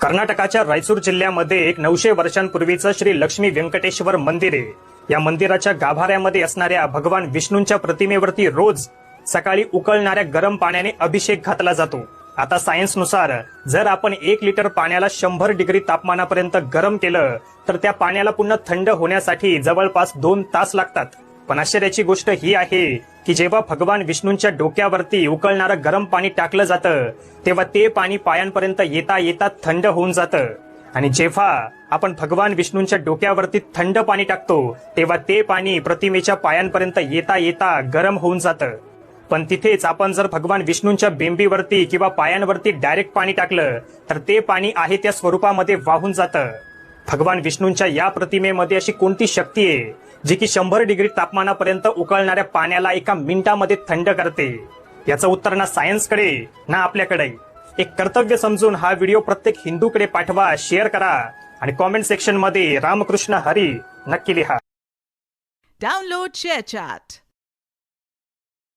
कर्नाटकाच्या रायचूर जिल्ह्यामध्ये एक 900 वर्षांपूर्वीचं श्री लक्ष्मी व्यंकटेश्वर मंदिर आहे। या मंदिराच्या गाभाऱ्यामध्ये असणाऱ्या भगवान विष्णूंच्या प्रतिमेवरती रोज सकाळी उकळणाऱ्या गरम पाण्याने अभिषेक घातला जातो। आता सायन्सनुसार जर आपण 1 लिटर पाण्याला 100 डिग्री तापमानापर्यंत गरम केलं तर त्या पाण्याला पुन्हा थंड होण्यासाठी जवळपास 2 तास लागतात। पण आश्चर्याची गोष्ट ही आहे की जेव्हा भगवान विष्णूंच्या डोक्यावरती उकळणारं गरम पाणी टाकलं जातं तेव्हा ते पाणी पायांपर्यंत येता येता थंड होऊन जातं, आणि जेव्हा आपण भगवान विष्णूंच्या डोक्यावरती थंड पाणी टाकतो तेव्हा ते पाणी प्रतिमेच्या पायांपर्यंत येता येता गरम होऊन जातं। पण तिथेच आपण जर भगवान विष्णूंच्या बेंबीवरती किंवा पायांवरती डायरेक्ट पाणी टाकलं तर ते पाणी आहे त्या स्वरूपामध्ये वाहून जातं। भगवान विष्णूंच्या या प्रतिमेमध्ये अशी कोणती शक्ती आहे जी की 100 डिग्री तापमानापर्यंत उकळणाऱ्या पाण्याला एका मिनिटामध्ये थंड करते? याचं उत्तर ना सायन्सकडे ना आपल्याकडे। एक कर्तव्य समजून हा व्हिडिओ प्रत्येक हिंदूकडे पाठवा, शेअर करा आणि कॉमेंट सेक्शन मध्ये रामकृष्ण हरी नक्की लिहा। Download ShareChat.